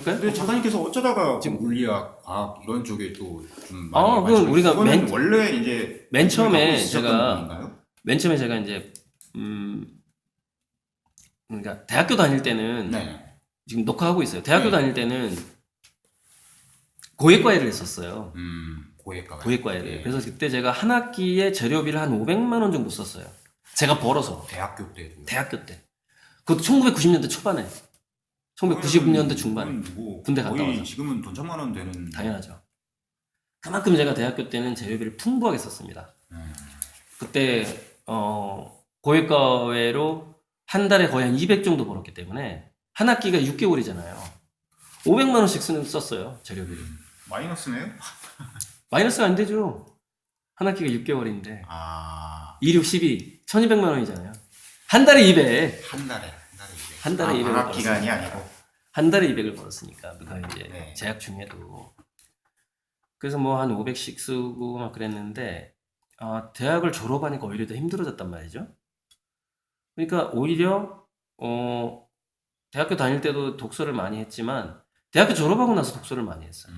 그럴까요? 근데 작가님께서 어쩌다가 지금- 물리학, 과학 이런 쪽에 또 좀 아, 많이 그건 우리가 그거는 원래 이제 맨 처음에 갖고 있었던 제가 부분인가요? 맨 처음에 제가 이제 그러니까 대학교 다닐 때는 네. 지금 녹화하고 있어요. 대학교 네. 다닐 때는 고액과외를 했었어요. 고액과. 고액과외를. 네. 그래서 그때 제가 한 학기에 재료비를 한 500만 원 정도 썼어요. 제가 벌어서 대학교 때도. 대학교 때. 그것도 1990년대 초반에. 1990년대 중반에. 뭐 군대 갔다 거의 와서. 지금은 돈 천만 원 되는. 당연하죠. 그만큼 제가 대학교 때는 재료비를 풍부하게 썼습니다. 그때 고액과외로 한 달에 거의 한 200 정도 벌었기 때문에 한 학기가 6개월이잖아요. 500만 원씩 썼어요. 재료비를. 마이너스네요? 마이너스가 안 되죠. 한 학기가 6개월인데 아, 2, 6, 12, 1200만 원이잖아요. 한 달에 200. 한 달에 200. 한 달에 200을 방학 기간이 벌었으니까. 아니고. 한 달에 200을 벌었으니까 그거 이제 네. 재학 중에도. 그래서 뭐 한 500씩 쓰고 막 그랬는데 대학을 졸업하니까 오히려 더 힘들어졌단 말이죠. 그러니까 오히려 대학교 다닐 때도 독서를 많이 했지만 대학교 졸업하고 나서 독서를 많이 했어요.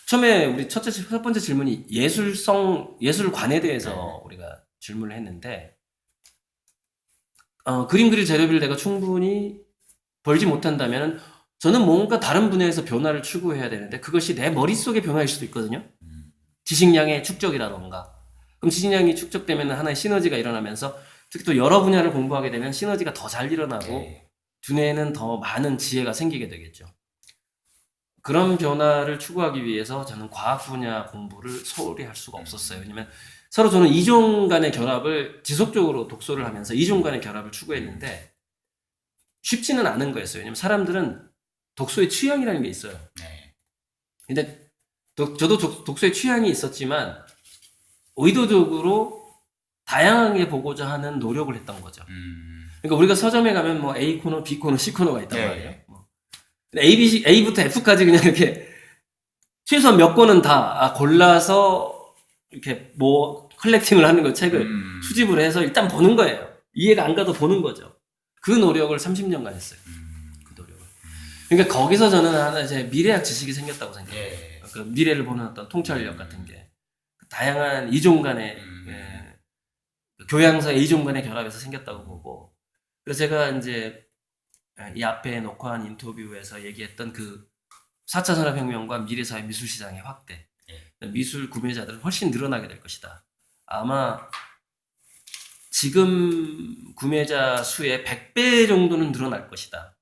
처음에 우리 첫 번째 질문이 예술관에 대해서 네. 우리가 질문을 했는데 그림 그릴 재료비를 내가 충분히 벌지 못한다면 저는 뭔가 다른 분야에서 변화를 추구해야 되는데 그것이 내 머릿속의 변화일 수도 있거든요. 지식량의 축적이라던가. 그럼 지식량이 축적되면 하나의 시너지가 일어나면서 특히 또 여러 분야를 공부하게 되면 시너지가 더 잘 일어나고 네. 두뇌에는 더 많은 지혜가 생기게 되겠죠. 그런 변화를 추구하기 위해서 저는 과학 분야 공부를 소홀히 할 수가 없었어요. 왜냐면 서로 저는 이종 간의 결합을 지속적으로 독서를 하면서 이종 간의 결합을 추구했는데 쉽지는 않은 거였어요. 왜냐면 사람들은 독서의 취향이라는 게 있어요. 네. 근데 저도 독서의 취향이 있었지만 의도적으로 다양하게 보고자 하는 노력을 했던 거죠. 그러니까 우리가 서점에 가면 뭐 A 코너, B 코너, C 코너가 있단 네. 말이에요. A부터 F까지 그냥 이렇게 최소한 몇 권은 다 골라서 이렇게 뭐 컬렉팅을 하는 거 책을 수집을 해서 일단 보는 거예요. 이해가 안 가도 보는 거죠. 그 노력을 30년간 했어요. 그 노력을. 그러니까 거기서 저는 하나 이제 미래학 지식이 생겼다고 생각해요. 예. 그 미래를 보는 어떤 통찰력 같은 게 다양한 이종 간의 교양서의 이종 간의 결합에서 생겼다고 보고 그래서 제가 이제 이 앞에 녹화한 인터뷰에서 얘기했던 그 4차 산업혁명과 미래사회 미술시장의 확대 미술 구매자들은 훨씬 늘어나게 될 것이다. 아마 지금 구매자 수의 100배 정도는 늘어날 것이다.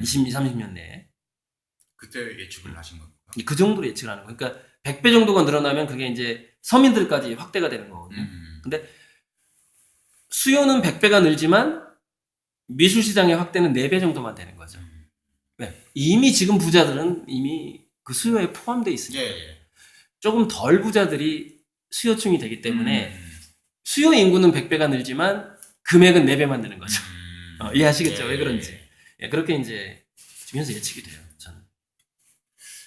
20, 30년 내에. 그때 예측을 하신 겁니까? 그 정도로 예측을 하는 거예요. 그러니까 100배 정도가 늘어나면 그게 이제 서민들까지 확대가 되는 거거든요. 근데 수요는 100배가 늘지만 미술 시장의 확대는 4배 정도만 되는 거죠. 네. 이미 지금 부자들은 이미 그 수요에 포함되어 있으니까. 예. 조금 덜 부자들이 수요층이 되기 때문에 수요 인구는 100배가 늘지만 금액은 4배만 되는 거죠. 이해하시겠죠? 왜 그런지. 예, 그렇게 이제 지면서 예측이 돼요. 저는.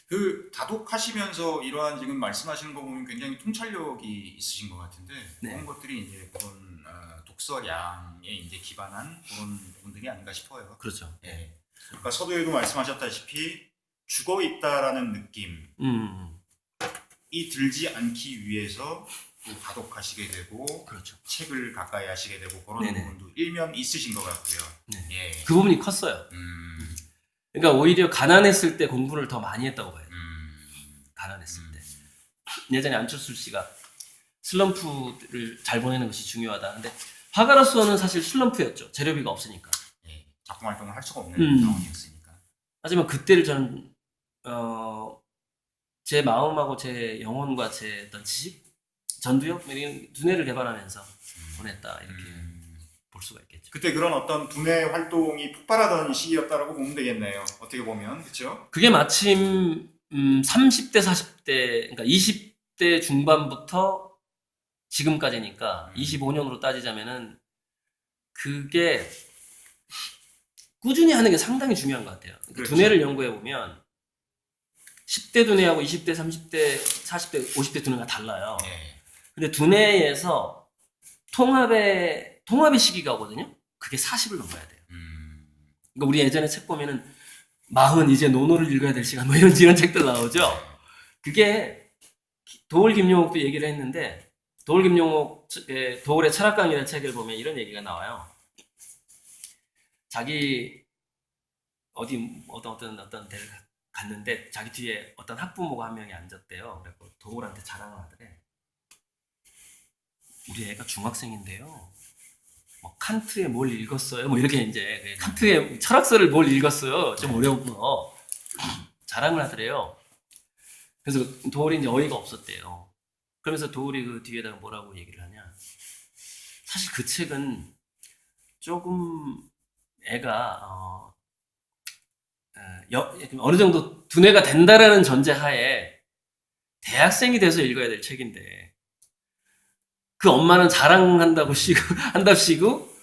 그 다독하시면서 이러한 지금 말씀하시는 거 보면 굉장히 통찰력이 있으신 것 같은데 네. 그런 것들이 이제 그런 독서량에 이제 기반한 그런 부분들이 아닌가 싶어요. 그렇죠. 예. 그러니까 서두에도 말씀하셨다시피 죽어 있다라는 느낌이 들지 않기 위해서 또 다독하시게 되고 그렇죠. 책을 가까이 하시게 되고 그런 네네. 부분도 일면 있으신 것 같고요. 네. 예. 그 부분이 컸어요. 그러니까 오히려 가난했을 때 공부를 더 많이 했다고 봐요. 가난했을 때. 예전에 안철수 씨가 슬럼프를 잘 보내는 것이 중요하다. 근데 화가로서는 사실 슬럼프였죠. 재료비가 없으니까. 예. 작품 활동을 할 수가 없는 상황이었으니까. 하지만 그때를 저는 제 마음하고 제 영혼과 제 어떤 지식, 전두엽 이런 두뇌를 개발하면서 보냈다 이렇게 볼 수가 있겠죠. 그때 그런 어떤 두뇌 활동이 폭발하던 시기였다라고 보면 되겠네요. 어떻게 보면 그렇죠? 그게 마침 30대, 40대, 그러니까 20대 중반부터 지금까지니까 25년으로 따지자면은 그게 꾸준히 하는 게 상당히 중요한 것 같아요. 그러니까 그렇죠. 두뇌를 연구해 보면 10대 두뇌하고 20대, 30대, 40대, 50대 두뇌가 달라요. 예. 근데 두뇌에서 통합의 시기가 오거든요. 그게 40을 넘어야 돼요. 그러니까 우리 예전에 책 보면은 마흔 이제 노노를 읽어야 될 시간 뭐 이런 책들 나오죠. 그게 도올 김용옥도 얘기를 했는데 도올 김용옥 도올의 철학강이라는 책을 보면 이런 얘기가 나와요. 자기 어떤 데를 갔는데 자기 뒤에 어떤 학부모가 한 명이 앉았대요. 그래서 도올한테 자랑을 하더래. 우리 애가 중학생인데요. 뭐 칸트의 뭘 읽었어요? 뭐 이렇게 이제 칸트의 철학서를 뭘 읽었어요? 좀 어려운 거 자랑을 하더래요. 그래서 도올이 이제 어이가 없었대요. 그러면서 도올이 그 뒤에다가 뭐라고 얘기를 하냐? 사실 그 책은 조금 애가 어느 정도 두뇌가 된다라는 전제하에 대학생이 돼서 읽어야 될 책인데 그 엄마는 한답시고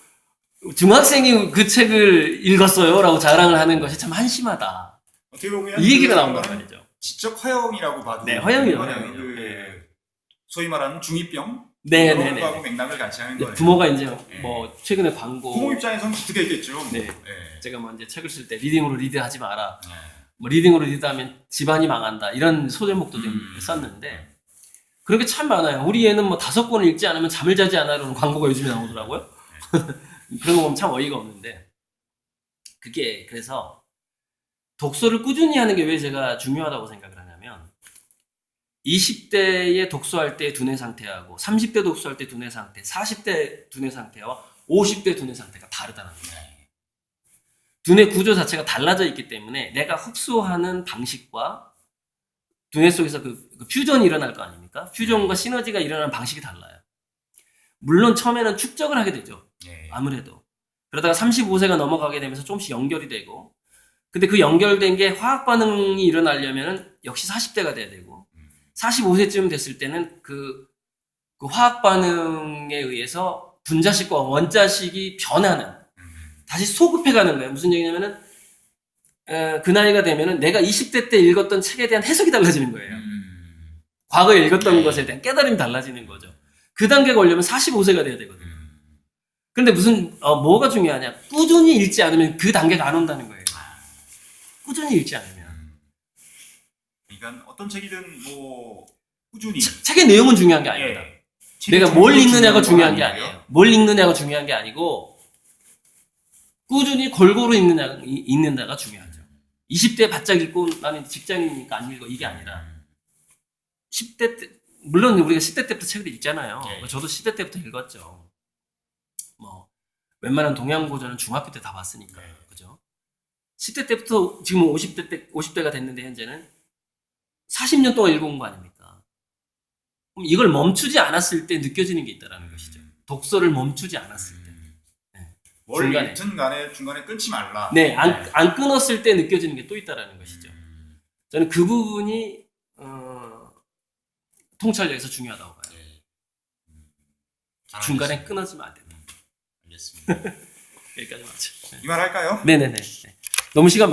중학생이 그 책을 읽었어요라고 자랑을 하는 것이 참 한심하다. 어떻게 보면 이 얘기가 나온단 말이죠. 지적 허영이라고 봐도 네, 허영이죠. 소위 말하는 중2병 네네네. 하고 맥락을 같이 하는 거예요. 부모가 이제 뭐 최근에 광고 부모 입장에서는 기특했겠죠. 네. 제가 뭐 이제 책을 쓸 때 리딩으로 리드하지 마라. 네. 뭐 리딩으로 리드하면 집안이 망한다. 이런 소제목도 좀 썼는데 그런 게 참 많아요. 우리 애는 뭐 5권을 읽지 않으면 잠을 자지 않아라는 광고가 요즘에 나오더라고요. 그런 거 보면 참 어이가 없는데 그게 그래서 독서를 꾸준히 하는 게 왜 제가 중요하다고 생각을 하냐면 20대에 독서할 때 두뇌 상태하고 30대 독서할 때 두뇌 상태, 40대 두뇌 상태와 50대 두뇌 상태가 다르다는 거예요. 두뇌 구조 자체가 달라져 있기 때문에 내가 흡수하는 방식과 두뇌 속에서 그 퓨전이 일어날 거 아닙니까? 퓨전과 시너지가 일어나는 방식이 달라요. 물론 처음에는 축적을 하게 되죠. 아무래도. 그러다가 35세가 넘어가게 되면서 조금씩 연결이 되고 근데 그 연결된 게 화학 반응이 일어나려면 역시 40대가 돼야 되고 45세쯤 됐을 때는 그 화학 반응에 의해서 분자식과 원자식이 변하는 다시 소급해가는 거예요. 무슨 얘기냐면은 그 나이가 되면은 내가 20대 때 읽었던 책에 대한 해석이 달라지는 거예요. 과거에 읽었던 것에 대한 깨달음이 달라지는 거죠. 그 단계가 오려면 45세가 돼야 되거든요. 그런데 뭐가 중요하냐? 꾸준히 읽지 않으면 그 단계가 안 온다는 거예요. 꾸준히 읽지 않으면. 그러니까 어떤 책이든 뭐 꾸준히 책의 내용은 중요한 게 아닙니다. 내가 뭘 읽느냐가 중요한 게 아니에요. 뭘 읽느냐가 중요한 게 아니고 꾸준히 골고루 읽는다가 중요하죠. 20대 바짝 읽고 나는 직장인이니까 안 읽어 이게 아니라 10대 때 물론 우리가 10대 때부터 책을 읽잖아요. 저도 10대 때부터 읽었죠. 뭐 웬만한 동양 고전은 중학교 때 다 봤으니까 그죠? 10대 때부터 지금 50대가 됐는데 현재는 40년 동안 읽어온 거 아닙니까? 그럼 이걸 멈추지 않았을 때 느껴지는 게 있다는 것이죠. 독서를 멈추지 않았을 때. 뭘 읽든 간에 중간에 끊지 말라. 네, 안 끊었을 때 느껴지는 게 또 있다는 것이죠. 저는 그 부분이 통찰력에서 중요하다고 봐요. 중간에 끊어지면 안 된다. 알겠습니다. 여기까지 맞죠. 이 말 할까요? 네네네. 너무 시간